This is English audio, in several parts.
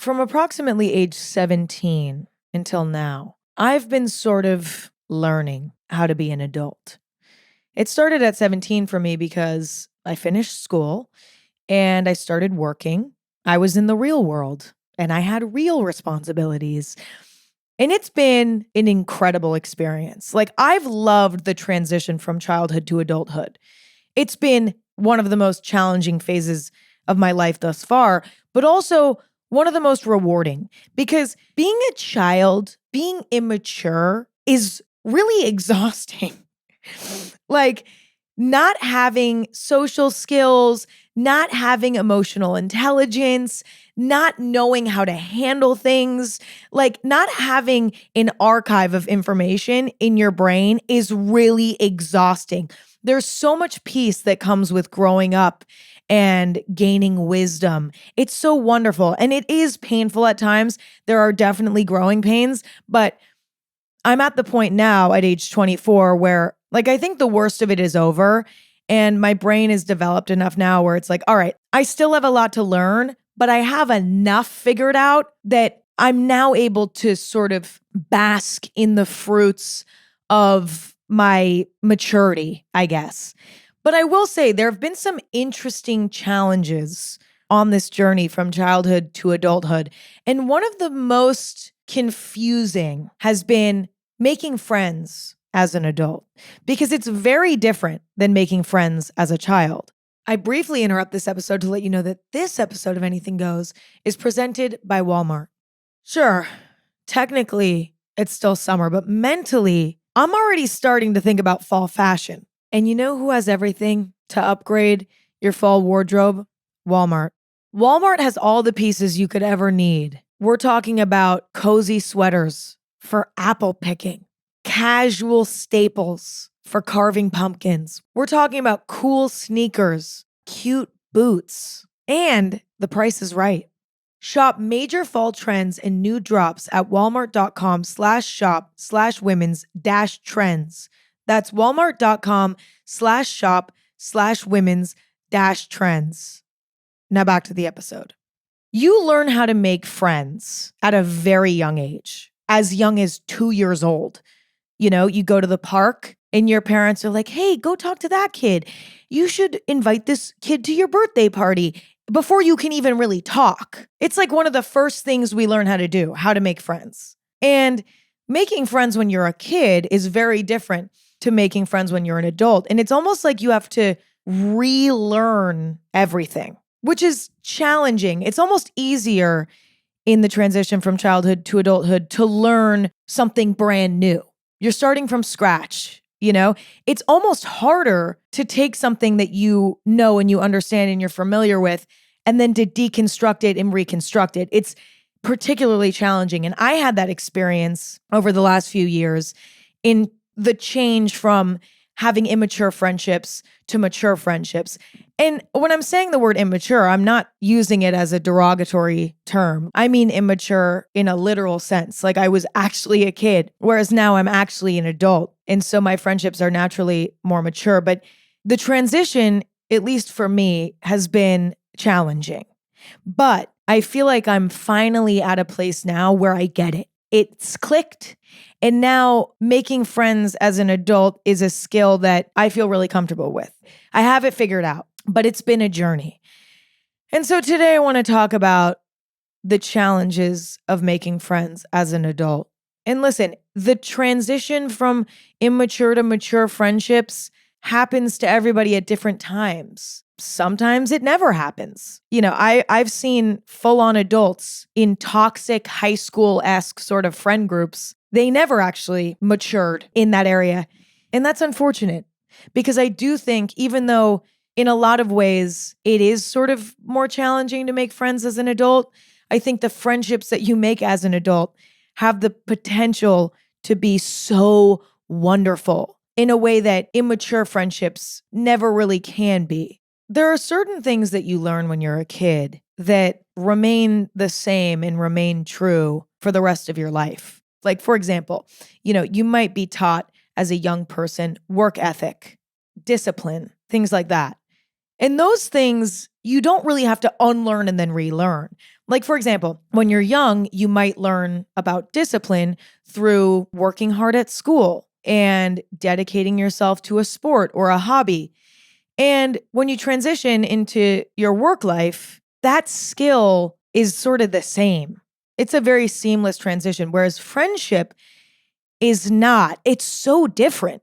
From approximately age 17 until now, I've been sort of learning how to be an adult. It started at 17 for me because I finished school and I started working. I was in the real world and I had real responsibilities. And it's been an incredible experience. Like, I've loved the transition from childhood to adulthood. It's been one of the most challenging phases of my life thus far, but also one of the most rewarding, because being a child, being immature is really exhausting. Like, not having social skills, not having emotional intelligence, not knowing how to handle things, like not having an archive of information in your brain is really exhausting. There's so much peace that comes with growing up and gaining wisdom. It's so wonderful. And it is painful at times. There are definitely growing pains, but I'm at the point now at age 24 where, like, I think the worst of it is over and my brain is developed enough now where it's like, all right, I still have a lot to learn, but I have enough figured out that I'm now able to sort of bask in the fruits of my maturity, I guess. But I will say there have been some interesting challenges on this journey from childhood to adulthood. And one of the most confusing has been making friends as an adult, because it's very different than making friends as a child. I briefly interrupt this episode to let you know that this episode of Anything Goes is presented by Walmart. Sure, technically it's still summer, but mentally, I'm already starting to think about fall fashion. And you know who has everything to upgrade your fall wardrobe? Walmart. Walmart has all the pieces you could ever need. We're talking about cozy sweaters for apple picking, casual staples for carving pumpkins. We're talking about cool sneakers, cute boots, and the price is right. Shop major fall trends and new drops at walmart.com/shop/women's-trends. That's walmart.com/shop/women's-trends. Now back to the episode. You learn how to make friends at a very young age, as young as 2 years old. You know, you go to the park and your parents are like, hey, go talk to that kid. You should invite this kid to your birthday party before you can even really talk. It's like one of the first things we learn how to do, how to make friends. And making friends when you're a kid is very different to making friends when you're an adult. And it's almost like you have to relearn everything, which is challenging. It's almost easier in the transition from childhood to adulthood to learn something brand new. You're starting from scratch, you know? It's almost harder to take something that you know and you understand and you're familiar with and then to deconstruct it and reconstruct it. It's particularly challenging. And I had that experience over the last few years in the change from having immature friendships to mature friendships. And when I'm saying the word immature, I'm not using it as a derogatory term. I mean immature in a literal sense. Like, I was actually a kid, whereas now I'm actually an adult. And so my friendships are naturally more mature. But the transition, at least for me, has been challenging. But I feel like I'm finally at a place now where I get it. It's clicked. And now making friends as an adult is a skill that I feel really comfortable with. I have it figured out, but it's been a journey. And so today I want to talk about the challenges of making friends as an adult. And listen, the transition from immature to mature friendships happens to everybody at different times. Sometimes it never happens. You know, I've seen full-on adults in toxic high school-esque sort of friend groups. They never actually matured in that area. And that's unfortunate, because I do think, even though in a lot of ways it is sort of more challenging to make friends as an adult, I think the friendships that you make as an adult have the potential to be so wonderful in a way that immature friendships never really can be. There are certain things that you learn when you're a kid that remain the same and remain true for the rest of your life. Like, for example, you know, you might be taught as a young person work ethic, discipline, things like that. And those things you don't really have to unlearn and then relearn. Like, for example, when you're young, you might learn about discipline through working hard at school and dedicating yourself to a sport or a hobby. And when you transition into your work life, that skill is sort of the same. It's a very seamless transition, whereas friendship is not. It's so different.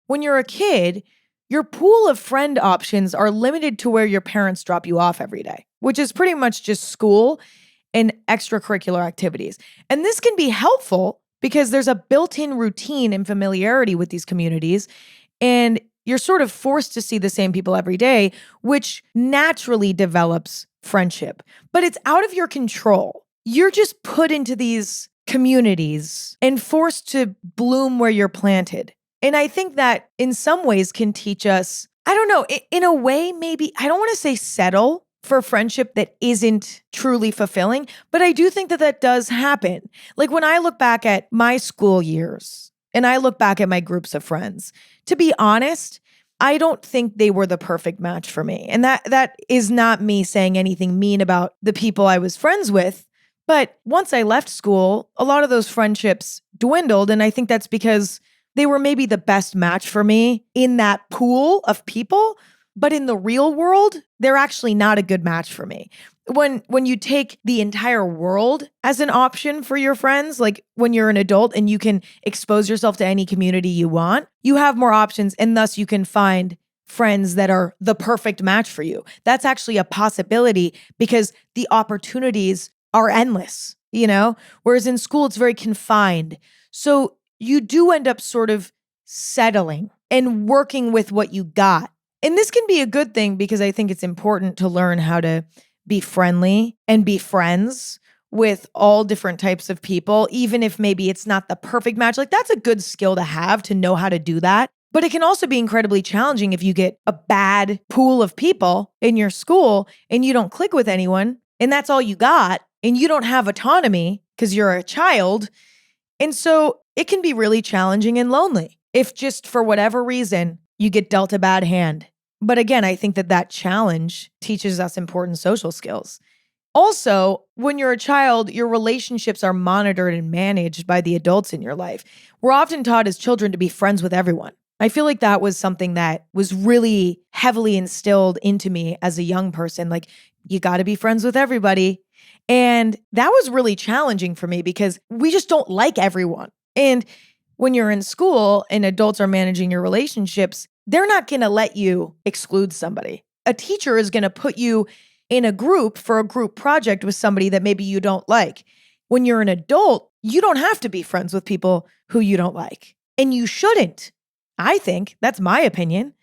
When you're a kid, your pool of friend options are limited to where your parents drop you off every day, which is pretty much just school and extracurricular activities. And this can be helpful because there's a built-in routine and familiarity with these communities, and you're sort of forced to see the same people every day, which naturally develops friendship. But it's out of your control. You're just put into these communities and forced to bloom where you're planted. And I think that in some ways can teach us, I don't know, in a way, maybe, I don't want to say settle for friendship that isn't truly fulfilling, but I do think that that does happen. Like when I look back at my school years and I look back at my groups of friends, to be honest, I don't think they were the perfect match for me. And that is not me saying anything mean about the people I was friends with. But once I left school, a lot of those friendships dwindled. And I think that's because they were maybe the best match for me in that pool of people. But in the real world, they're actually not a good match for me. When you take the entire world as an option for your friends, like when you're an adult and you can expose yourself to any community you want, you have more options and thus you can find friends that are the perfect match for you. That's actually a possibility because the opportunities are endless, whereas in school, it's very confined. So you do end up sort of settling and working with what you got. And this can be a good thing because I think it's important to learn how to be friendly and be friends with all different types of people, even if maybe it's not the perfect match. Like that's a good skill to have, to know how to do that. But it can also be incredibly challenging if you get a bad pool of people in your school and you don't click with anyone and that's all you got and you don't have autonomy because you're a child. And so it can be really challenging and lonely if just for whatever reason you get dealt a bad hand. But again, I think that challenge teaches us important social skills. Also, when you're a child, your relationships are monitored and managed by the adults in your life. We're often taught as children to be friends with everyone. I feel like that was something that was really heavily instilled into me as a young person. Like, you got to be friends with everybody. And that was really challenging for me because we just don't like everyone. And when you're in school and adults are managing your relationships, they're not going to let you exclude somebody. A teacher is going to put you in a group for a group project with somebody that maybe you don't like. When you're an adult, you don't have to be friends with people who you don't like. And you shouldn't. I think that's my opinion.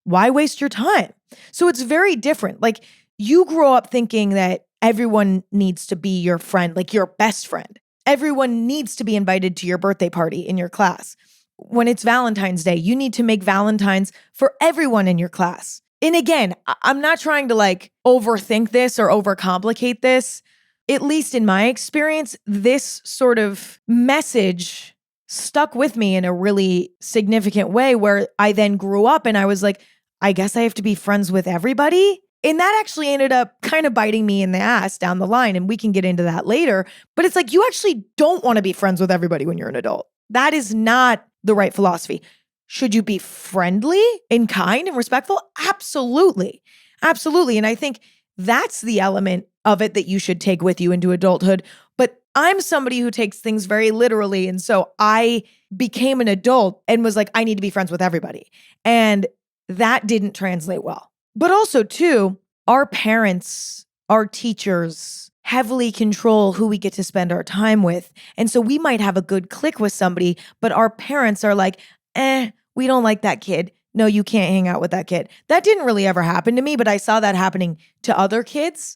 Why waste your time? So it's very different. Like you grow up thinking that everyone needs to be your friend, like your best friend. Everyone needs to be invited to your birthday party in your class. When it's Valentine's Day, you need to make Valentines for everyone in your class. And again, I'm not trying to like overthink this or overcomplicate this. At least in my experience, this sort of message stuck with me in a really significant way where I then grew up and I was like, I guess I have to be friends with everybody. And that actually ended up kind of biting me in the ass down the line. And we can get into that later. But it's like, you actually don't want to be friends with everybody when you're an adult. That is not the right philosophy. Should you be friendly and kind and respectful? Absolutely. Absolutely. And I think that's the element of it that you should take with you into adulthood. But I'm somebody who takes things very literally. And so I became an adult and was like, I need to be friends with everybody. And that didn't translate well. But also, too, our parents, our teachers heavily control who we get to spend our time with. And so we might have a good click with somebody, but our parents are like, we don't like that kid. No, you can't hang out with that kid. That didn't really ever happen to me, but I saw that happening to other kids.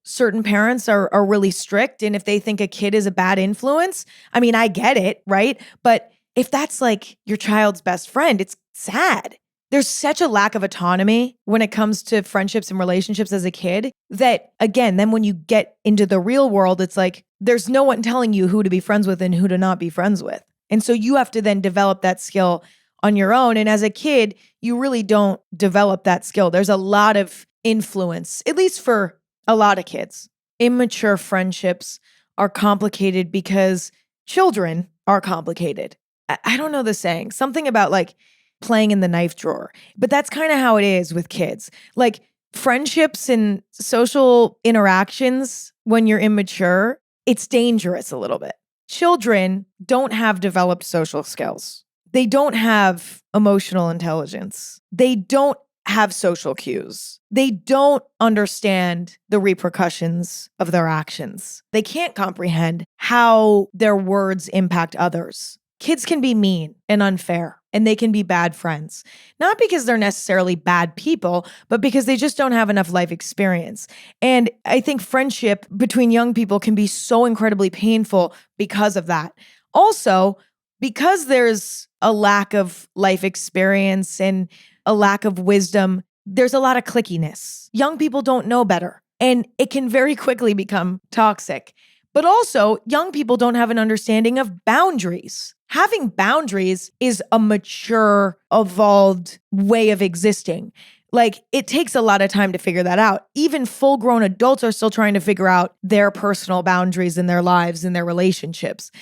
Certain parents are really strict. And if they think a kid is a bad influence, I mean, I get it, right? But if that's like your child's best friend, it's sad. There's such a lack of autonomy when it comes to friendships and relationships as a kid that, again, then when you get into the real world, it's like there's no one telling you who to be friends with and who to not be friends with. And so you have to then develop that skill on your own. And as a kid, you really don't develop that skill. There's a lot of influence, at least for a lot of kids. Immature friendships are complicated because children are complicated. I don't know the saying, something about like playing in the knife drawer, but that's kind of how it is with kids. Like friendships and social interactions when you're immature, it's dangerous a little bit. Children don't have developed social skills. They don't have emotional intelligence. They don't have social cues. They don't understand the repercussions of their actions. They can't comprehend how their words impact others. Kids can be mean and unfair, and they can be bad friends. Not because they're necessarily bad people, but because they just don't have enough life experience. And I think friendship between young people can be so incredibly painful because of that. Also, because there's a lack of life experience and a lack of wisdom, there's a lot of clickiness. Young people don't know better, and it can very quickly become toxic. But also, young people don't have an understanding of boundaries. Having boundaries is a mature, evolved way of existing. Like, it takes a lot of time to figure that out. Even full-grown adults are still trying to figure out their personal boundaries in their lives and their relationships.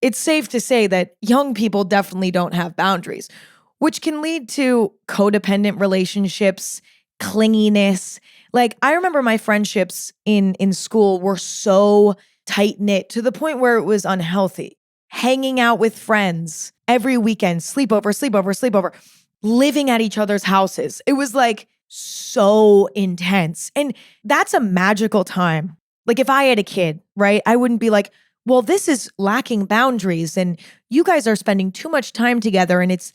It's safe to say that young people definitely don't have boundaries, which can lead to codependent relationships, clinginess. Like, I remember my friendships in school were so tight-knit to the point where it was unhealthy. Hanging out with friends every weekend, sleepover, living at each other's houses. It was like so intense. And that's a magical time. Like if I had a kid, right, I wouldn't be like, well, this is lacking boundaries and you guys are spending too much time together and it's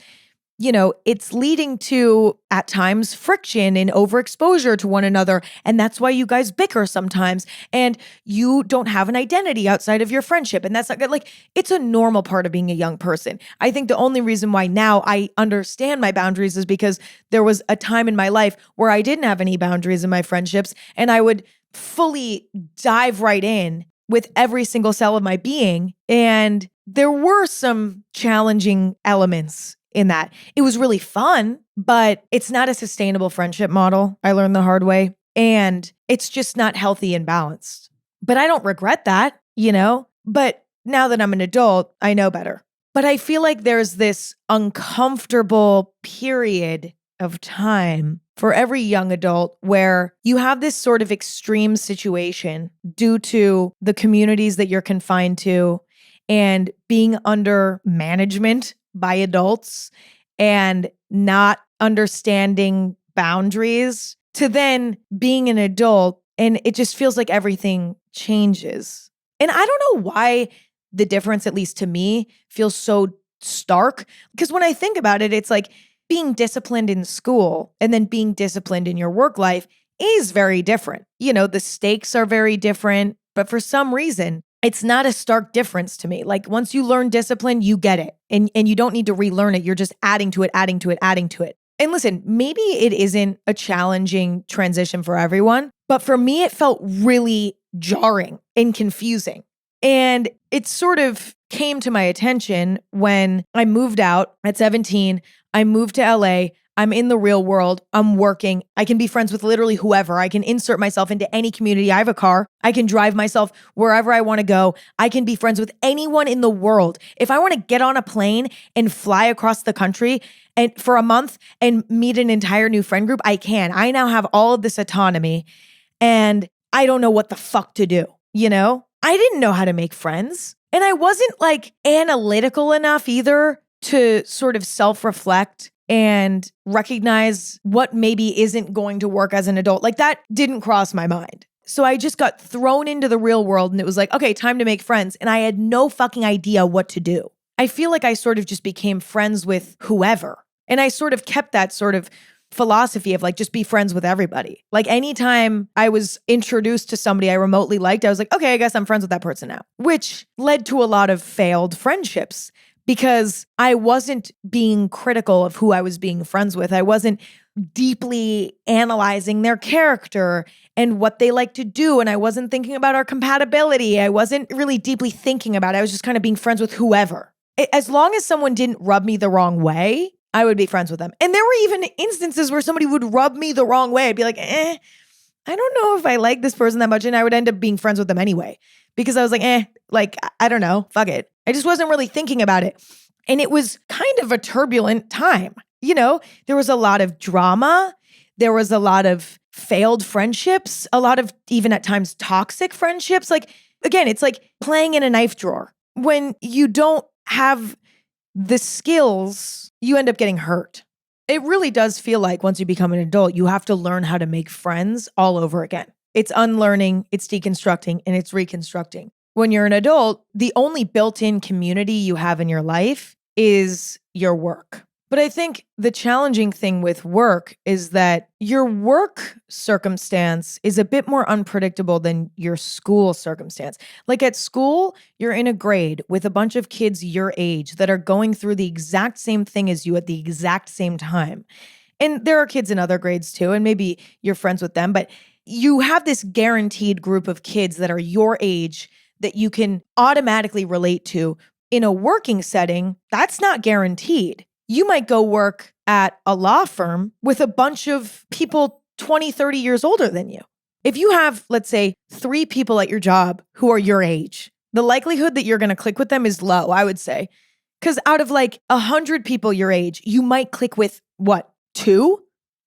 leading to, at times, friction and overexposure to one another. And that's why you guys bicker sometimes. And you don't have an identity outside of your friendship. And that's not good. Like, it's a normal part of being a young person. I think the only reason why now I understand my boundaries is because there was a time in my life where I didn't have any boundaries in my friendships. And I would fully dive right in with every single cell of my being. And there were some challenging elements in that. It was really fun, but it's not a sustainable friendship model. I learned the hard way. And it's just not healthy and balanced. But I don't regret that, But now that I'm an adult, I know better. But I feel like there's this uncomfortable period of time for every young adult where you have this sort of extreme situation due to the communities that you're confined to and being under management by adults and not understanding boundaries to then being an adult, and it just feels like everything changes. And I don't know why the difference, at least to me, feels so stark. Because when I think about it, it's like being disciplined in school and then being disciplined in your work life is very different. The stakes are very different, but for some reason, it's not a stark difference to me. Like once you learn discipline, you get it. And you don't need to relearn it. You're just adding to it. And listen, maybe it isn't a challenging transition for everyone, but for me, it felt really jarring and confusing. And it sort of came to my attention when I moved out at 17. I moved to LA. I'm in the real world. I'm working. I can be friends with literally whoever. I can insert myself into any community. I have a car. I can drive myself wherever I want to go. I can be friends with anyone in the world. If I want to get on a plane and fly across the country and for a month and meet an entire new friend group, I can. I now have all of this autonomy and I don't know what the fuck to do, I didn't know how to make friends. And I wasn't like analytical enough either to sort of self-reflect and recognize what maybe isn't going to work as an adult. Like that didn't cross my mind. So I just got thrown into the real world and it was like, okay, time to make friends. And I had no fucking idea what to do. I feel like I sort of just became friends with whoever. And I sort of kept that sort of philosophy of like, just be friends with everybody. Like anytime I was introduced to somebody I remotely liked, I was like, okay, I guess I'm friends with that person now, which led to a lot of failed friendships. Because I wasn't being critical of who I was being friends with. I wasn't deeply analyzing their character and what they like to do. And I wasn't thinking about our compatibility. I wasn't really deeply thinking about it. I was just kind of being friends with whoever. As long as someone didn't rub me the wrong way, I would be friends with them. And there were even instances where somebody would rub me the wrong way. I'd be like, I don't know if I like this person that much. And I would end up being friends with them anyway, because I was like, I don't know, fuck it. I just wasn't really thinking about it. And it was kind of a turbulent time. There was a lot of drama. There was a lot of failed friendships, a lot of even at times toxic friendships. Like, again, it's like playing in a knife drawer. When you don't have the skills, you end up getting hurt. It really does feel like once you become an adult, you have to learn how to make friends all over again. It's unlearning, it's deconstructing, and it's reconstructing. When you're an adult, the only built-in community you have in your life is your work. But I think the challenging thing with work is that your work circumstance is a bit more unpredictable than your school circumstance. Like at school, you're in a grade with a bunch of kids your age that are going through the exact same thing as you at the exact same time. And there are kids in other grades too, and maybe you're friends with them, but you have this guaranteed group of kids that are your age that you can automatically relate to. In a working setting, that's not guaranteed. You might go work at a law firm with a bunch of people 20, 30 years older than you. If you have, let's say, 3 people at your job who are your age, the likelihood that you're going to click with them is low, I would say. Because out of like 100 people your age, you might click with, 2?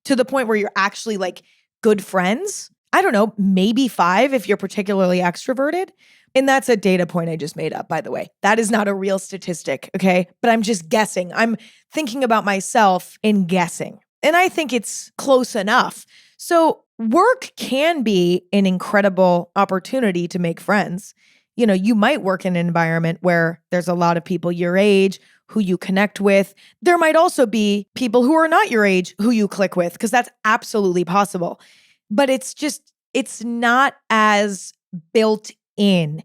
To the point where you're actually like good friends? I don't know, maybe 5 if you're particularly extroverted. And that's a data point I just made up, by the way. That is not a real statistic, okay? But I'm just guessing. I'm thinking about myself and guessing. And I think it's close enough. So work can be an incredible opportunity to make friends. You might work in an environment where there's a lot of people your age who you connect with. There might also be people who are not your age who you click with, because that's absolutely possible. But it's not as built in.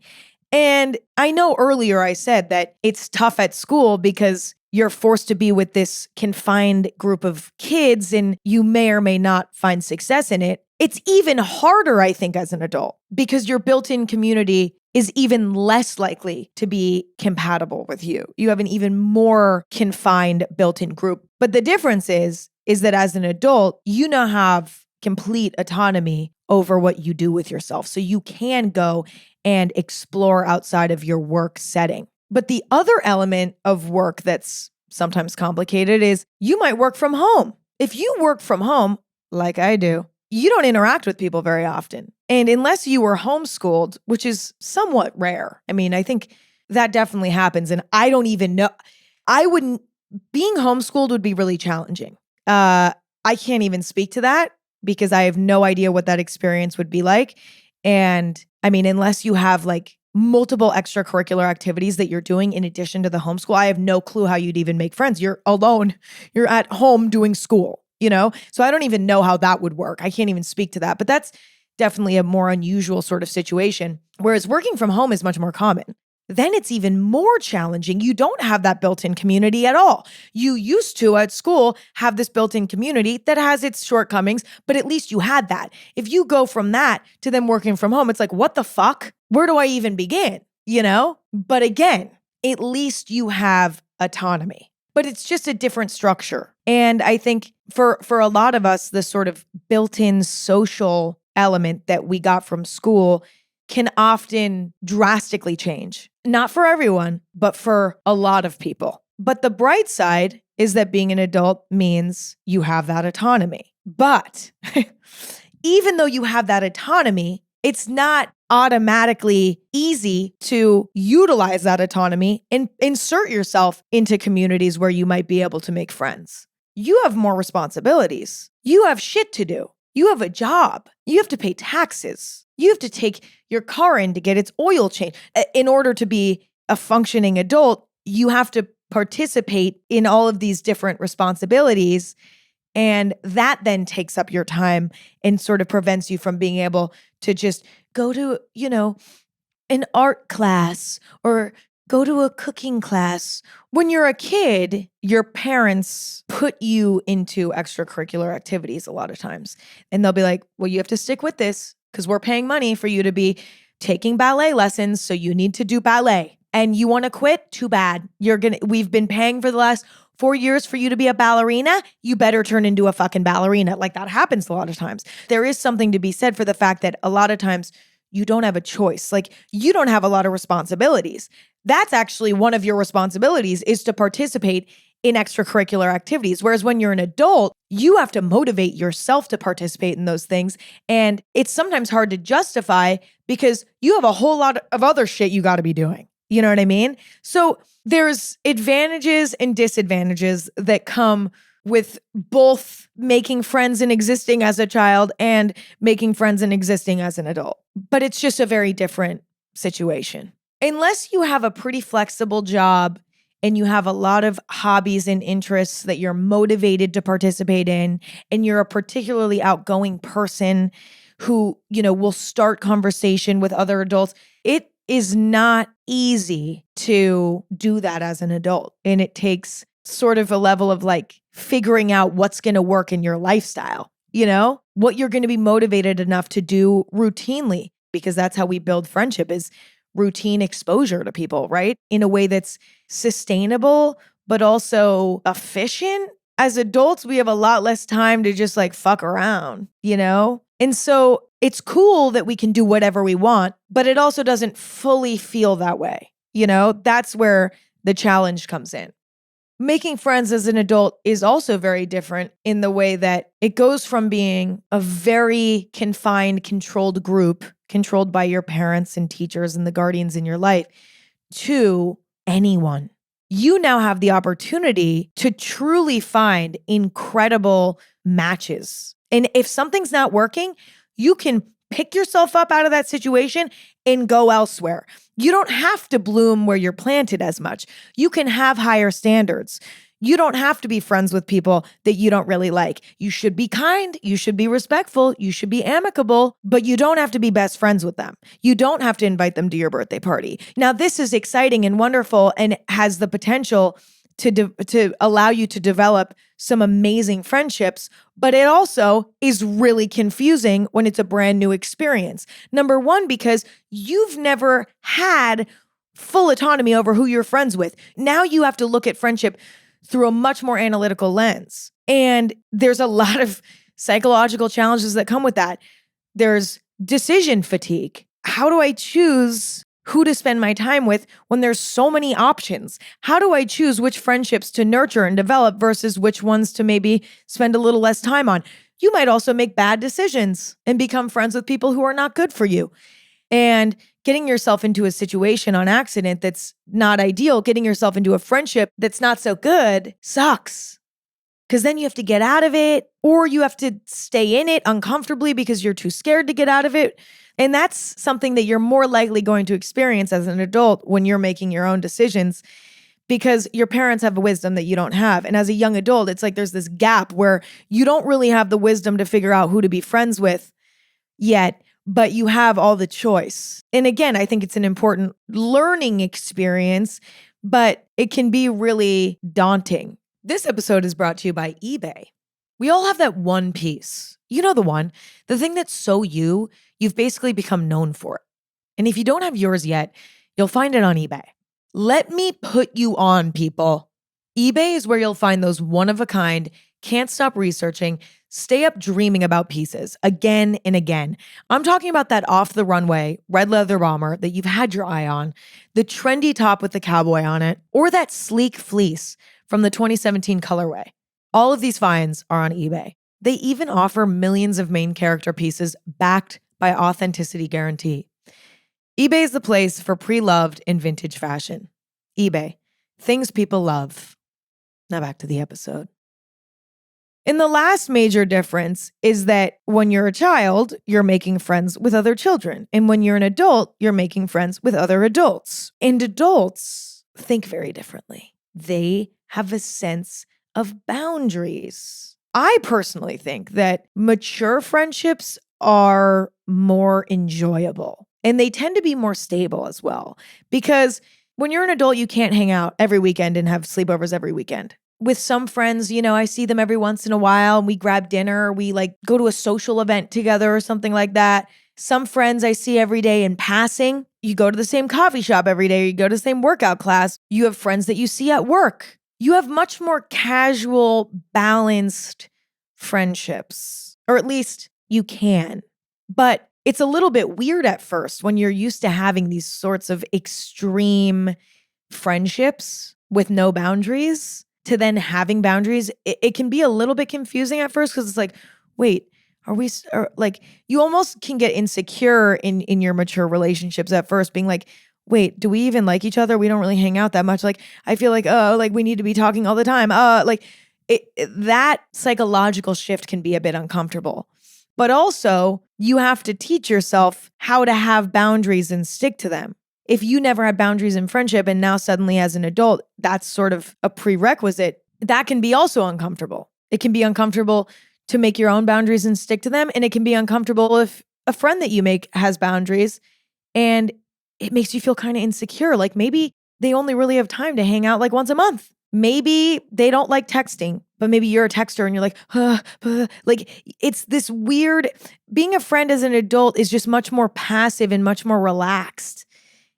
And I know earlier I said that it's tough at school because you're forced to be with this confined group of kids and you may or may not find success in it. It's even harder, I think, as an adult, because your built-in community is even less likely to be compatible with you. You have an even more confined built-in group. But the difference is that as an adult, you now have complete autonomy over what you do with yourself. So you can go and explore outside of your work setting. But the other element of work that's sometimes complicated is you might work from home. If you work from home, like I do, you don't interact with people very often. And unless you were homeschooled, which is somewhat rare, I mean, I think that definitely happens. And I don't even know, being homeschooled would be really challenging. I can't even speak to that because I have no idea what that experience would be like. And I mean, unless you have like multiple extracurricular activities that you're doing in addition to the homeschool, I have no clue how you'd even make friends. You're alone. You're at home doing school, So I don't even know how that would work. I can't even speak to that. But that's definitely a more unusual sort of situation. Whereas working from home is much more common. Then it's even more challenging. You don't have that built-in community at all. You used to at school have this built-in community that has its shortcomings, but at least you had that. If you go from that to them working from home, it's like, what the fuck? Where do I even begin? But again, at least you have autonomy, but it's just a different structure. And I think for a lot of us, the sort of built-in social element that we got from school can often drastically change. Not for everyone, but for a lot of people. But the bright side is that being an adult means you have that autonomy. But even though you have that autonomy, it's not automatically easy to utilize that autonomy and insert yourself into communities where you might be able to make friends. You have more responsibilities. You have shit to do. You have a job. You have to pay taxes. You have to take your car in to get its oil changed. In order to be a functioning adult, you have to participate in all of these different responsibilities. And that then takes up your time and sort of prevents you from being able to just go to, an art class or go to a cooking class. When you're a kid, your parents put you into extracurricular activities a lot of times. And they'll be like, well, you have to stick with this because we're paying money for you to be taking ballet lessons. So you need to do ballet. And you want to quit? Too bad. We've been paying for the last 4 years for you to be a ballerina, you better turn into a fucking ballerina. Like that happens a lot of times. There is something to be said for the fact that a lot of times you don't have a choice. Like you don't have a lot of responsibilities. That's actually one of your responsibilities is to participate in extracurricular activities. Whereas when you're an adult, you have to motivate yourself to participate in those things. And it's sometimes hard to justify because you have a whole lot of other shit you got to be doing. You know what I mean? So there's advantages and disadvantages that come with both making friends and existing as a child and making friends and existing as an adult. But it's just a very different situation. Unless you have a pretty flexible job and you have a lot of hobbies and interests that you're motivated to participate in, and you're a particularly outgoing person who, will start conversation with other adults, it is not easy to do that as an adult. And it takes sort of a level of like figuring out what's going to work in your lifestyle, what you're going to be motivated enough to do routinely, because that's how we build friendship is routine exposure to people, right? In a way that's sustainable, but also efficient. As adults, we have a lot less time to just like fuck around, And so it's cool that we can do whatever we want, but it also doesn't fully feel that way. That's where the challenge comes in. Making friends as an adult is also very different in the way that it goes from being a very confined, controlled group, controlled by your parents and teachers and the guardians in your life, to anyone. You now have the opportunity to truly find incredible matches. And if something's not working, you can pick yourself up out of that situation and go elsewhere. You don't have to bloom where you're planted as much. You can have higher standards. You don't have to be friends with people that you don't really like. You should be kind. You should be respectful. You should be amicable, but you don't have to be best friends with them. You don't have to invite them to your birthday party. Now, this is exciting and wonderful and has the potential to allow you to develop some amazing friendships, but it also is really confusing when it's a brand new experience. Number one, because you've never had full autonomy over who you're friends with. Now you have to look at friendship through a much more analytical lens. And there's a lot of psychological challenges that come with that. There's decision fatigue. How do I choose who to spend my time with when there's so many options? How do I choose which friendships to nurture and develop versus which ones to maybe spend a little less time on? You might also make bad decisions and become friends with people who are not good for you. And getting yourself into a situation on accident that's not ideal, getting yourself into a friendship that's not so good sucks. Because then you have to get out of it, or you have to stay in it uncomfortably because you're too scared to get out of it. And that's something that you're more likely going to experience as an adult when you're making your own decisions, because your parents have a wisdom that you don't have. And as a young adult, it's like there's this gap where you don't really have the wisdom to figure out who to be friends with yet, but you have all the choice. And again, I think it's an important learning experience, but it can be really daunting. This episode is brought to you by eBay. We all have that one piece. You know the one, the thing that's so you've basically become known for it. And if you don't have yours yet, you'll find it on eBay. Let me put you on, people. eBay is where you'll find those one-of-a-kind, can't stop researching, stay up dreaming about pieces again and again. I'm talking about that off-the-runway red leather bomber that you've had your eye on, the trendy top with the cowboy on it, or that sleek fleece from the 2017 colorway. All of these finds are on eBay. They even offer millions of main character pieces backed by authenticity guarantee. eBay is the place for pre-loved and vintage fashion. eBay, things people love. Now back to the episode. And the last major difference is that when you're a child, you're making friends with other children. And when you're an adult, you're making friends with other adults. And adults think very differently. They have a sense of boundaries. I personally think that mature friendships are more enjoyable and they tend to be more stable as well. Because when you're an adult, you can't hang out every weekend and have sleepovers every weekend. With some friends, I see them every once in a while and we grab dinner, we go to a social event together or something like that. Some friends I see every day in passing. You go to the same coffee shop every day, or you go to the same workout class. You have friends that you see at work you have much more casual, balanced friendships, or at least you can. But it's a little bit weird at first when you're used to having these sorts of extreme friendships with no boundaries to then having boundaries. It can be a little bit confusing at first because it's like, wait, like you almost can get insecure in your mature relationships at first, being like, wait, do we even like each other? We don't really hang out that much. Like, I feel like, oh, like we need to be talking all the time. That psychological shift can be a bit uncomfortable. But also, you have to teach yourself how to have boundaries and stick to them. If you never had boundaries in friendship and now suddenly as an adult, that's sort of a prerequisite, that can be also uncomfortable. It can be uncomfortable to make your own boundaries and stick to them. And it can be uncomfortable if a friend that you make has boundaries and it makes you feel kind of insecure. Like maybe they only really have time to hang out like once a month. Maybe they don't like texting, but maybe you're a texter and you're like, like it's this weird, being a friend as an adult is just much more passive and much more relaxed.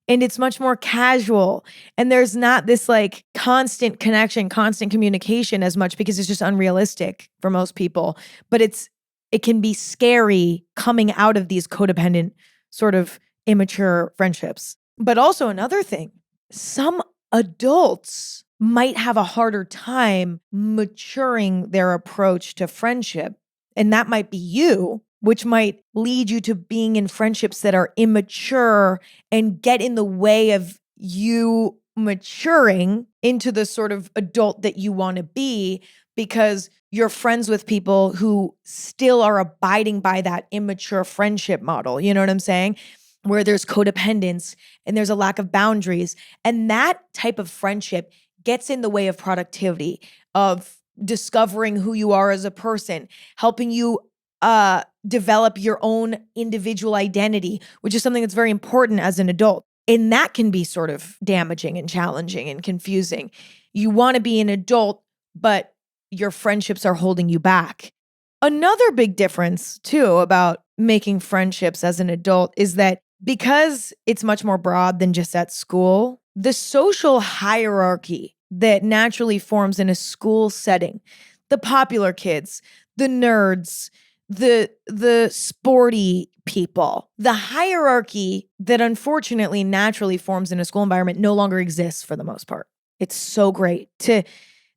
And it's much more casual. And there's not this like constant connection, constant communication as much because it's just unrealistic for most people. But it can be scary coming out of these codependent sort of immature friendships. But also another thing, some adults might have a harder time maturing their approach to friendship. And that might be you, which might lead you to being in friendships that are immature and get in the way of you maturing into the sort of adult that you want to be because you're friends with people who still are abiding by that immature friendship model. You know what I'm saying? Where there's codependence and there's a lack of boundaries. And that type of friendship gets in the way of productivity, of discovering who you are as a person, helping you develop your own individual identity, which is something that's very important as an adult. And that can be sort of damaging and challenging and confusing. You want to be an adult, but your friendships are holding you back. Another big difference, too, about making friendships as an adult is that because it's much more broad than just at school, the social hierarchy that naturally forms in a school setting, the popular kids, the nerds, the sporty people, the hierarchy that unfortunately naturally forms in a school environment no longer exists for the most part. It's so great to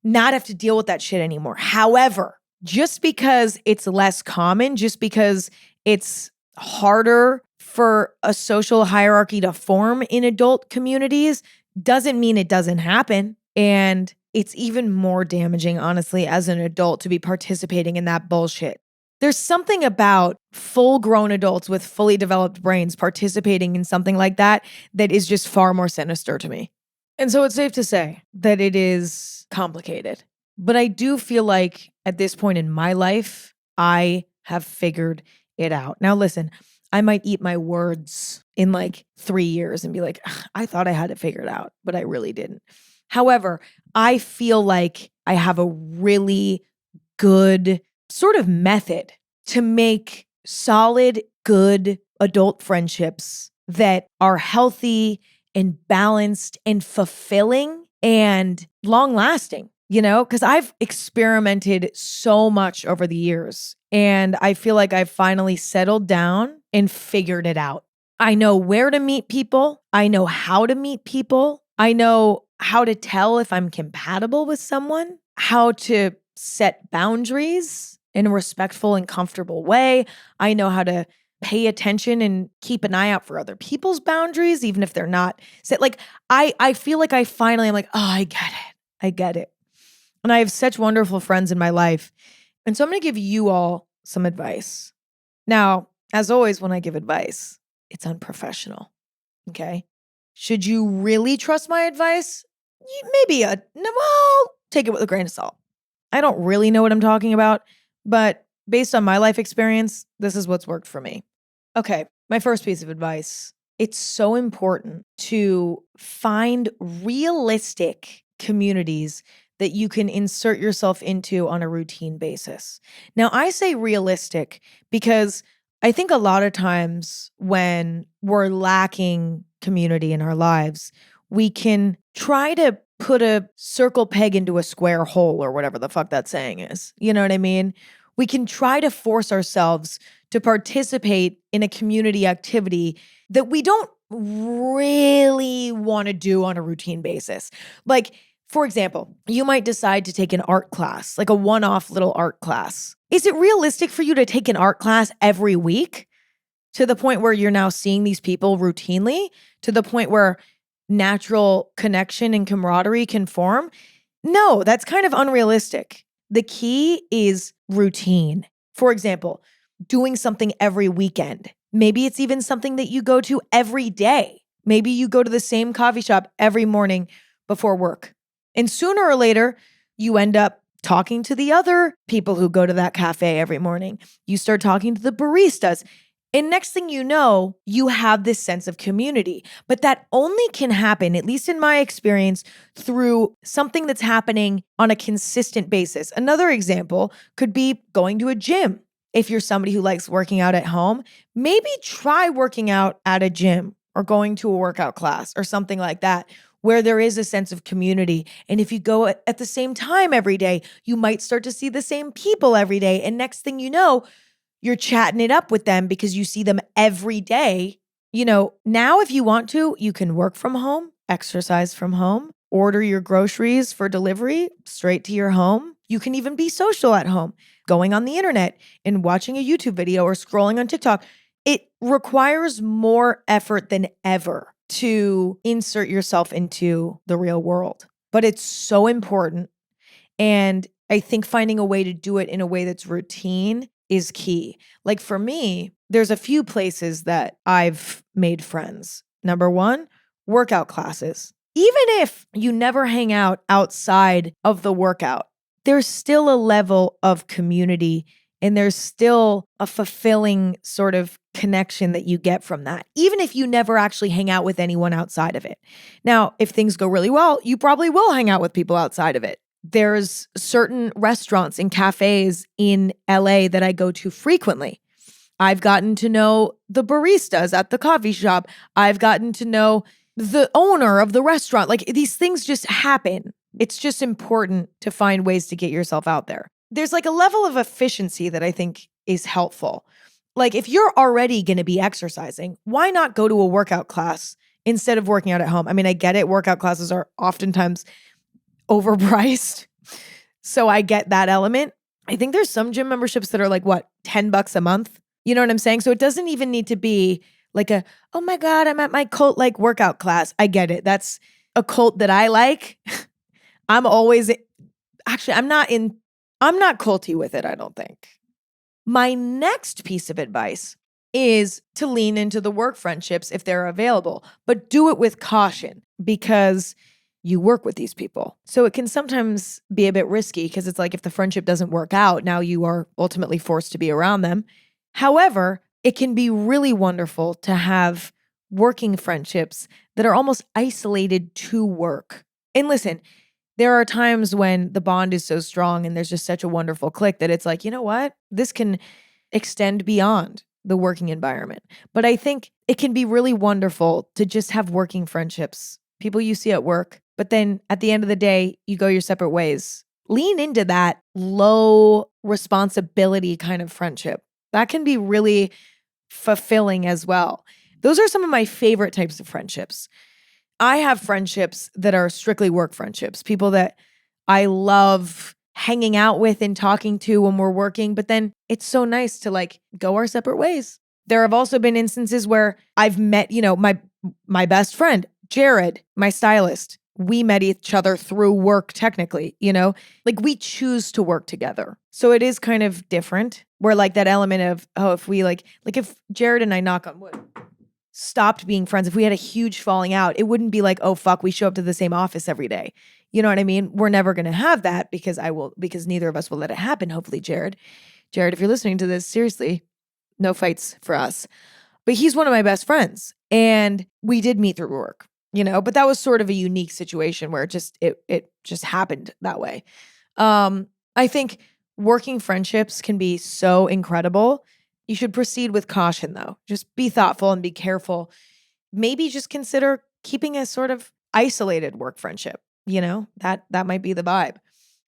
not have to deal with that shit anymore. However, just because it's less common, just because it's harder for a social hierarchy to form in adult communities, doesn't mean it doesn't happen. And it's even more damaging, honestly, as an adult to be participating in that bullshit. There's something about full-grown adults with fully developed brains participating in something like that that is just far more sinister to me. And so it's safe to say that it is complicated. But I do feel like at this point in my life, I have figured it out. Now, listen, I might eat my words in like 3 years and be like, I thought I had it figured out, but I really didn't. However, I feel like I have a really good sort of method to make solid, good adult friendships that are healthy and balanced and fulfilling and long lasting, you know, because I've experimented so much over the years and I feel like I've finally settled down and figured it out. I know where to meet people. I know how to meet people. I know how to tell if I'm compatible with someone, how to set boundaries in a respectful and comfortable way. I know how to pay attention and keep an eye out for other people's boundaries, even if they're not set. Like, I feel like I finally am like, oh, I get it. I get it. And I have such wonderful friends in my life. And so I'm going to give you all some advice. Now, as always, when I give advice, it's unprofessional. Okay. Should you really trust my advice? Maybe take it with a grain of salt. I don't really know what I'm talking about, but based on my life experience, this is what's worked for me. Okay, my first piece of advice. It's so important to find realistic communities that you can insert yourself into on a routine basis. Now, I say realistic because I think a lot of times when we're lacking community in our lives, we can try to put a circle peg into a square hole or whatever the fuck that saying is. You know what I mean? We can try to force ourselves to participate in a community activity that we don't really want to do on a routine basis. Like, for example, you might decide to take an art class, like a one-off little art class. Is it realistic for you to take an art class every week to the point where you're now seeing these people routinely, to the point where natural connection and camaraderie can form? No, that's kind of unrealistic. The key is routine. For example, doing something every weekend. Maybe it's even something that you go to every day. Maybe you go to the same coffee shop every morning before work. And sooner or later, you end up talking to the other people who go to that cafe every morning. You start talking to the baristas. And next thing you know, you have this sense of community. But that only can happen, at least in my experience, through something that's happening on a consistent basis. Another example could be going to a gym. If you're somebody who likes working out at home, maybe try working out at a gym or going to a workout class or something like that, where there is a sense of community. And if you go at the same time every day, you might start to see the same people every day. And next thing you know, you're chatting it up with them because you see them every day. You know, now if you want to, you can work from home, exercise from home, order your groceries for delivery straight to your home. You can even be social at home, going on the internet and watching a YouTube video or scrolling on TikTok. It requires more effort than ever to insert yourself into the real world. But it's so important. And I think finding a way to do it in a way that's routine is key. Like for me, there's a few places that I've made friends. Number one, workout classes. Even if you never hang out outside of the workout, there's still a level of community and there's still a fulfilling sort of connection that you get from that, even if you never actually hang out with anyone outside of it. Now, if things go really well, you probably will hang out with people outside of it. There's certain restaurants and cafes in LA that I go to frequently. I've gotten to know the baristas at the coffee shop. I've gotten to know the owner of the restaurant. Like these things just happen. It's just important to find ways to get yourself out there. There's like a level of efficiency that I think is helpful. Like if you're already going to be exercising, why not go to a workout class instead of working out at home? I mean, I get it. Workout classes are oftentimes overpriced. So I get that element. I think there's some gym memberships that are like, what, $10 a month? You know what I'm saying? So it doesn't even need to be like a, oh my God, I'm at my cult-like workout class. I get it. That's a cult that I like. I'm not culty with it, I don't think. My next piece of advice is to lean into the work friendships if they're available, but do it with caution because you work with these people. So it can sometimes be a bit risky because it's like if the friendship doesn't work out, now you are ultimately forced to be around them. However, it can be really wonderful to have working friendships that are almost isolated to work. And listen, there are times when the bond is so strong and there's just such a wonderful click that it's like, you know what? This can extend beyond the working environment. But I think it can be really wonderful to just have working friendships, people you see at work, but then at the end of the day, you go your separate ways. Lean into that low responsibility kind of friendship. That can be really fulfilling as well. Those are some of my favorite types of friendships. I have friendships that are strictly work friendships, people that I love hanging out with and talking to when we're working, but then it's so nice to like go our separate ways. There have also been instances where I've met, my best friend, Jared, my stylist. We met each other through work technically, like we choose to work together. So it is kind of different where like that element of, if we like if Jared and I, knock on wood, stopped being friends, if we had a huge falling out, it wouldn't be like, oh fuck, we show up to the same office every day. You know what I mean? We're never going to have that because neither of us will let it happen. Hopefully, Jared, if you're listening to this, seriously, no fights for us. But he's one of my best friends and we did meet through work, but that was sort of a unique situation where it just happened that way. I think working friendships can be so incredible. You should proceed with caution though. Just be thoughtful and be careful. Maybe just consider keeping a sort of isolated work friendship. That might be the vibe.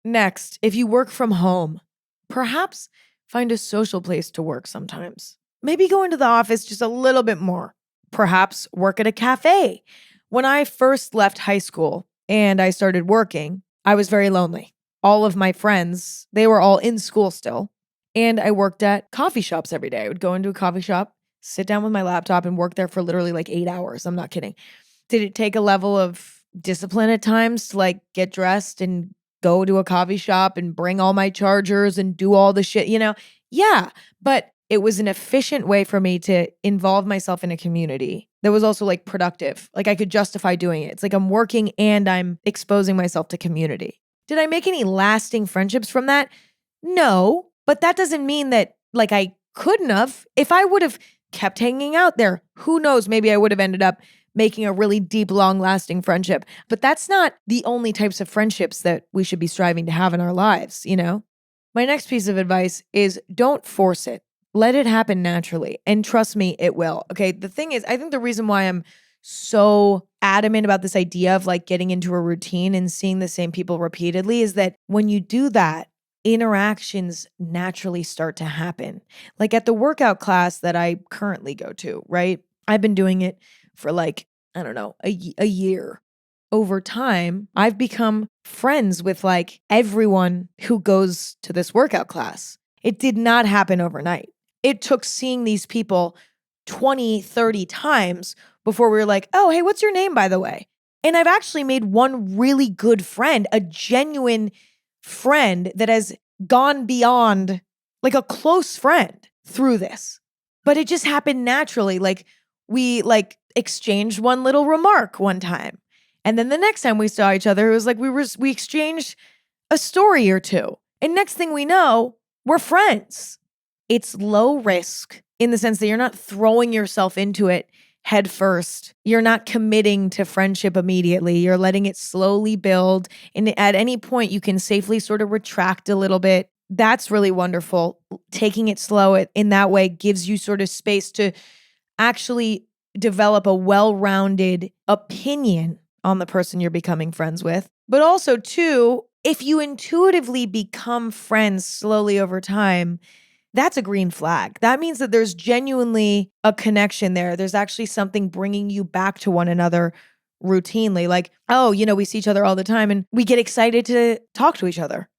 Next, if you work from home, perhaps find a social place to work sometimes. Maybe go into the office just a little bit more. Perhaps work at a cafe. When I first left high school and I started working, I was very lonely. All of my friends, they were all in school still. And I worked at coffee shops every day. I would go into a coffee shop, sit down with my laptop and work there for literally like 8 hours. I'm not kidding. Did it take a level of discipline at times to like get dressed and go to a coffee shop and bring all my chargers and do all the shit, Yeah, but it was an efficient way for me to involve myself in a community that was also like productive. Like I could justify doing it. It's like I'm working and I'm exposing myself to community. Did I make any lasting friendships from that? No, but that doesn't mean that like I couldn't have. If I would have kept hanging out there, who knows, maybe I would have ended up making a really deep, long-lasting friendship. But that's not the only types of friendships that we should be striving to have in our lives, My next piece of advice is don't force it. Let it happen naturally. And trust me, it will. Okay, the thing is, I think the reason why I'm so adamant about this idea of like getting into a routine and seeing the same people repeatedly is that when you do that, interactions naturally start to happen. Like at the workout class that I currently go to, right? I've been doing it for like, I don't know, a year. Over time, I've become friends with like everyone who goes to this workout class. It did not happen overnight. It took seeing these people 20, 30 times before we were like, oh, hey, what's your name, by the way? And I've actually made one really good friend, a genuine friend that has gone beyond like a close friend through this. But it just happened naturally. Like we like exchanged one little remark one time. And then the next time we saw each other, it was like we exchanged a story or two. And next thing we know, we're friends. It's low risk in the sense that you're not throwing yourself into it head first. You're not committing to friendship immediately. You're letting it slowly build. And at any point, you can safely sort of retract a little bit. That's really wonderful. Taking it slow in that way gives you sort of space to actually develop a well-rounded opinion on the person you're becoming friends with. But also, too, if you intuitively become friends slowly over time, that's a green flag. That means that there's genuinely a connection there. There's actually something bringing you back to one another routinely. Like, oh, we see each other all the time and we get excited to talk to each other,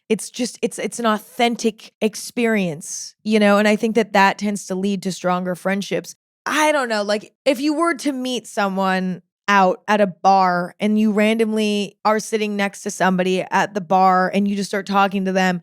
It's just, it's an authentic experience, and I think that tends to lead to stronger friendships. I don't know, like if you were to meet someone out at a bar and you randomly are sitting next to somebody at the bar and you just start talking to them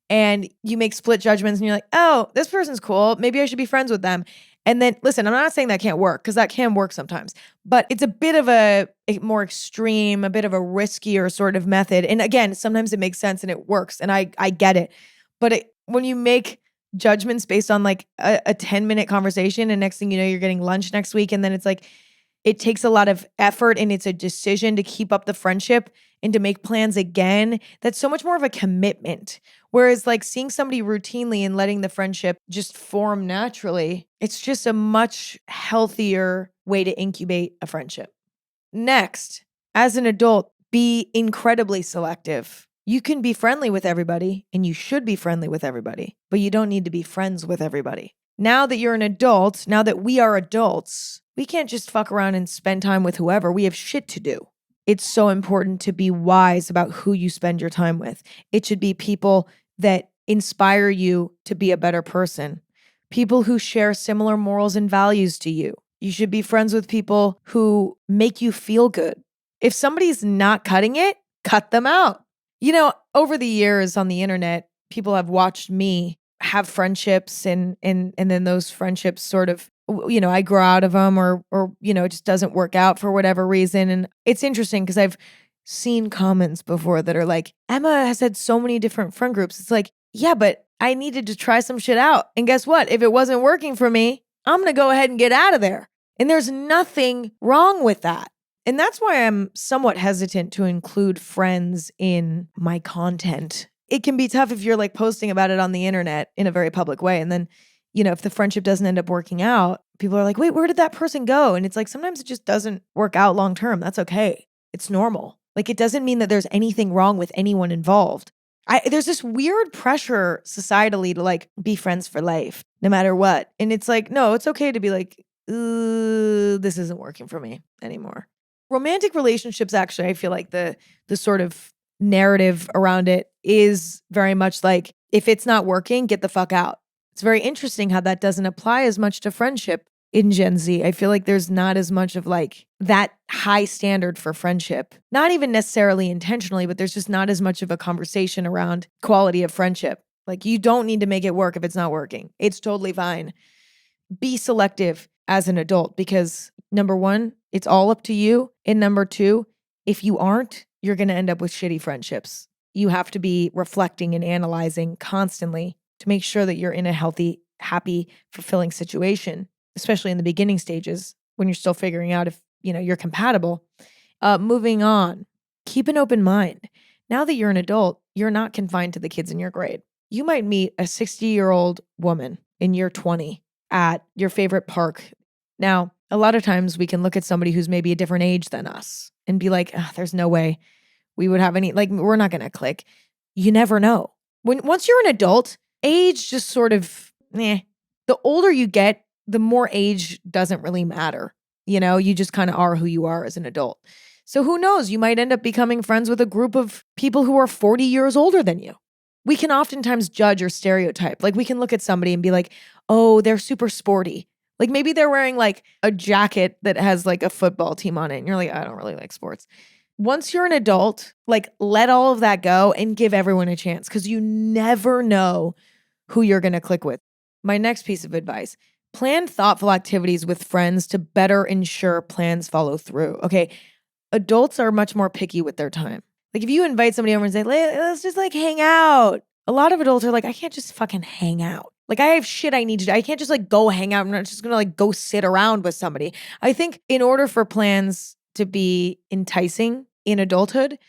and you make split judgments and you're like, oh, this person's cool. Maybe I should be friends with them. And then, listen, I'm not saying that can't work because that can work sometimes, but it's a bit of a more extreme, a bit of a riskier sort of method. And again, sometimes it makes sense and it works and I get it. But when you make judgments based on like a 10-minute conversation and next thing you know, you're getting lunch next week and then it's like, it takes a lot of effort and it's a decision to keep up the friendship and to make plans again. That's so much more of a commitment. Whereas like seeing somebody routinely and letting the friendship just form naturally, it's just a much healthier way to incubate a friendship. Next, as an adult, be incredibly selective. You can be friendly with everybody and you should be friendly with everybody, but you don't need to be friends with everybody. Now that you're an adult, now that we are adults, we can't just fuck around and spend time with whoever. We have shit to do. It's so important to be wise about who you spend your time with. It should be people that inspire you to be a better person. People who share similar morals and values to you. You should be friends with people who make you feel good. If somebody's not cutting it, cut them out. Over the years on the internet, people have watched me have friendships and then those friendships sort of, I grow out of them or it just doesn't work out for whatever reason. And it's interesting because I've seen comments before that are like, Emma has had so many different friend groups. It's like, yeah, but I needed to try some shit out. And guess what? If it wasn't working for me, I'm going to go ahead and get out of there. And there's nothing wrong with that. And that's why I'm somewhat hesitant to include friends in my content. It can be tough if you're like posting about it on the internet in a very public way. And then if the friendship doesn't end up working out, people are like, wait, where did that person go? And it's like, sometimes it just doesn't work out long term. That's okay. It's normal. Like, it doesn't mean that there's anything wrong with anyone involved. There's this weird pressure societally to like be friends for life, no matter what. And it's like, no, it's okay to be like, this isn't working for me anymore. Romantic relationships, actually, I feel like the sort of narrative around it is very much like, if it's not working, get the fuck out. It's very interesting how that doesn't apply as much to friendship in Gen Z. I feel like there's not as much of like that high standard for friendship. Not even necessarily intentionally, but there's just not as much of a conversation around quality of friendship. Like, you don't need to make it work if it's not working. It's totally fine. Be selective as an adult because number one, it's all up to you. And number two, if you aren't, you're going to end up with shitty friendships. You have to be reflecting and analyzing constantly to make sure that you're in a healthy, happy, fulfilling situation, especially in the beginning stages when you're still figuring out if, you're compatible. Moving on, keep an open mind. Now that you're an adult, you're not confined to the kids in your grade. You might meet a 60-year-old woman in year 20 at your favorite park. Now, a lot of times we can look at somebody who's maybe a different age than us and be like, there's no way we would have any, like, we're not going to click. You never know. Once you're an adult, age just sort of, the older you get, the more age doesn't really matter. You just kind of are who you are as an adult. So who knows? You might end up becoming friends with a group of people who are 40 years older than you. We can oftentimes judge or stereotype. Like, we can look at somebody and be like, oh, they're super sporty. Like, maybe they're wearing like a jacket that has like a football team on it. And you're like, I don't really like sports. Once you're an adult, like, let all of that go and give everyone a chance because you never know who you're going to click with. My next piece of advice, plan thoughtful activities with friends to better ensure plans follow through. Okay, adults are much more picky with their time. Like, if you invite somebody over and say, let's just like hang out. A lot of adults are like, I can't just fucking hang out. Like, I have shit I need to do. I can't just like go hang out. I'm not just going to like go sit around with somebody. I think in order for plans to be enticing in adulthood,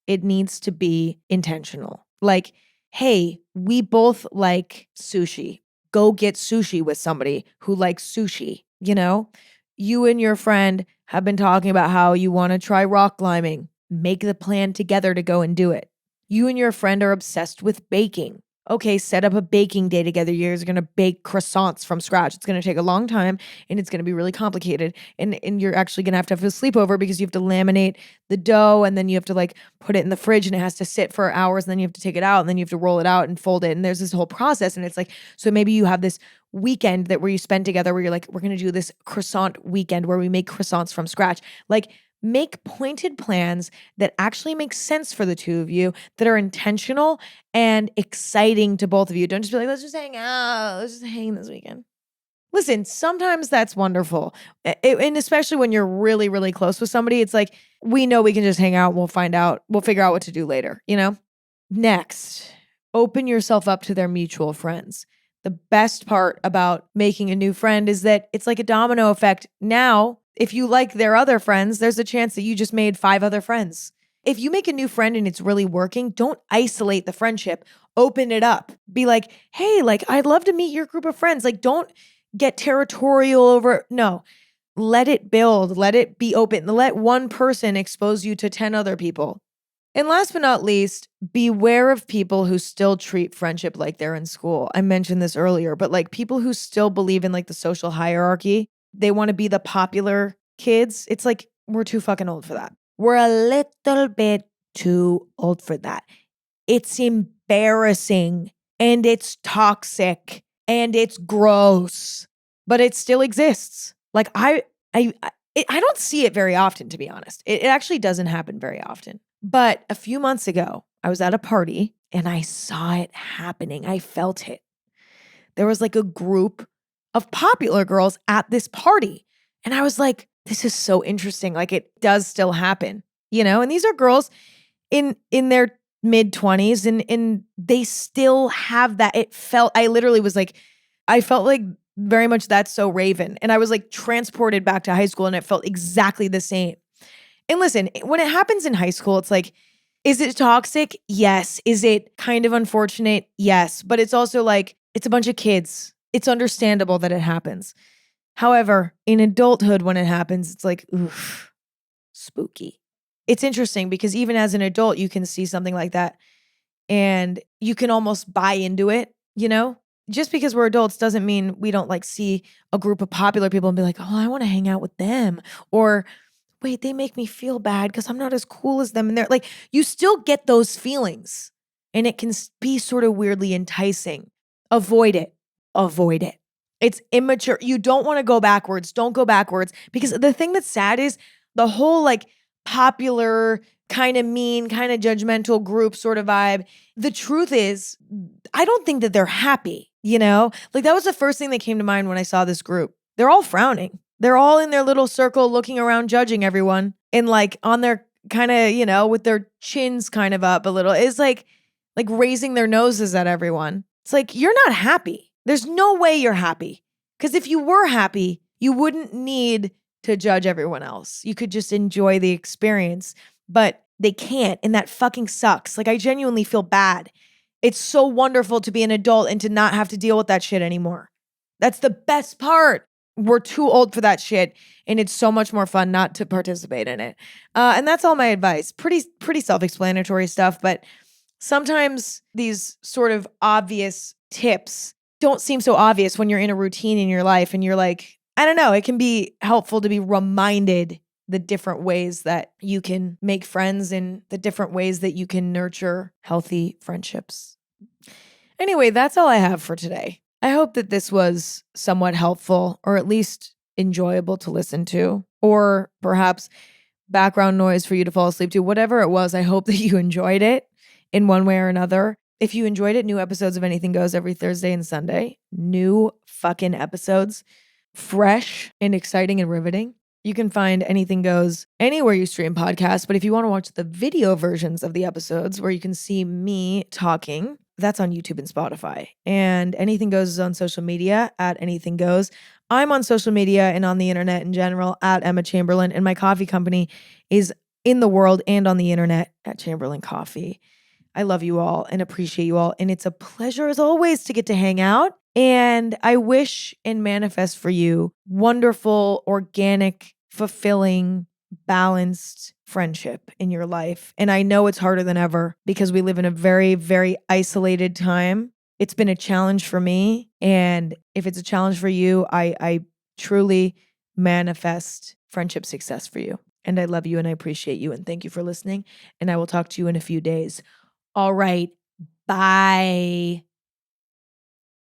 it needs to be intentional. Like, hey, we both like sushi. Go get sushi with somebody who likes sushi. You and your friend have been talking about how you want to try rock climbing. Make the plan together to go and do it. You and your friend are obsessed with baking. Okay, set up a baking day together. You guys are going to bake croissants from scratch. It's going to take a long time and it's going to be really complicated. And you're actually going to have a sleepover because you have to laminate the dough and then you have to like put it in the fridge and it has to sit for hours and then you have to take it out and then you have to roll it out and fold it. And there's this whole process. And it's like, so maybe you have this weekend where you spend together where you're like, we're going to do this croissant weekend where we make croissants from scratch. Like, make pointed plans that actually make sense for the two of you, that are intentional and exciting to both of you. Don't just be like, let's just hang out. Let's just hang this weekend. Listen, sometimes that's wonderful. And especially when you're really, really close with somebody, it's like, we know we can just hang out. We'll figure out what to do later, Next, open yourself up to their mutual friends. The best part about making a new friend is that it's like a domino effect. Now, if you like their other friends, there's a chance that you just made 5 other friends. If you make a new friend and it's really working, don't isolate the friendship. Open it up. Be like, hey, like, I'd love to meet your group of friends. Like, don't get territorial over. No, let it build. Let it be open. Let one person expose you to 10 other people. And last but not least, beware of people who still treat friendship like they're in school. I mentioned this earlier, but like people who still believe in like the social hierarchy. They want to be the popular kids. It's like, we're too fucking old for that. We're a little bit too old for that. It's embarrassing and it's toxic and it's gross, but it still exists. Like I don't see it very often, to be honest. It actually doesn't happen very often. But a few months ago, I was at a party and I saw it happening. I felt it. There was like a group of popular girls at this party. And I was like, this is so interesting. Like, it does still happen, and these are girls in their mid-20s and they still have that. I literally was like, I felt like very much That's So Raven. And I was like transported back to high school and it felt exactly the same. And listen, when it happens in high school, it's like, is it toxic? Yes. Is it kind of unfortunate? Yes. But it's also like, it's a bunch of kids. It's understandable that it happens. However, in adulthood, when it happens, it's like, oof, spooky. It's interesting because even as an adult, you can see something like that and you can almost buy into it, you know? Just because we're adults doesn't mean we don't like see a group of popular people and be like, oh, I want to hang out with them. Or wait, they make me feel bad because I'm not as cool as them. And they're like, you still get those feelings and it can be sort of weirdly enticing. Avoid it. Avoid it. It's immature. You don't want to go backwards. Don't go backwards because the thing that's sad is the whole like popular, kind of mean, kind of judgmental group sort of vibe. The truth is, I don't think that they're happy, you know? Like that was the first thing that came to mind when I saw this group. They're all frowning. They're all in their little circle looking around, judging everyone and like on their kind of, you know, with their chins kind of up a little. It's like raising their noses at everyone. It's like, you're not happy. There's no way you're happy. Because if you were happy, you wouldn't need to judge everyone else. You could just enjoy the experience, but they can't. And that fucking sucks. Like I genuinely feel bad. It's so wonderful to be an adult and to not have to deal with that shit anymore. That's the best part. We're too old for that shit. And it's so much more fun not to participate in it. And that's all my advice. Pretty self-explanatory stuff, but sometimes these sort of obvious tips don't seem so obvious when you're in a routine in your life and you're like, I don't know, it can be helpful to be reminded the different ways that you can make friends and the different ways that you can nurture healthy friendships. Anyway, that's all I have for today. I hope that this was somewhat helpful or at least enjoyable to listen to, or perhaps background noise for you to fall asleep to. Whatever it was, I hope that you enjoyed it in one way or another. If you enjoyed it, new episodes of Anything Goes every Thursday and Sunday. New fucking episodes. Fresh and exciting and riveting. You can find Anything Goes anywhere you stream podcasts. But if you want to watch the video versions of the episodes where you can see me talking, that's on YouTube and Spotify. And Anything Goes is on social media at Anything Goes. I'm on social media and on the internet in general at Emma Chamberlain. And my coffee company is in the world and on the internet at Chamberlain Coffee. I love you all and appreciate you all. And it's a pleasure as always to get to hang out. And I wish and manifest for you wonderful, organic, fulfilling, balanced friendship in your life. And I know it's harder than ever because we live in a very, very isolated time. It's been a challenge for me. And if it's a challenge for you, I truly manifest friendship success for you. And I love you and I appreciate you. And thank you for listening. And I will talk to you in a few days. All right. Bye.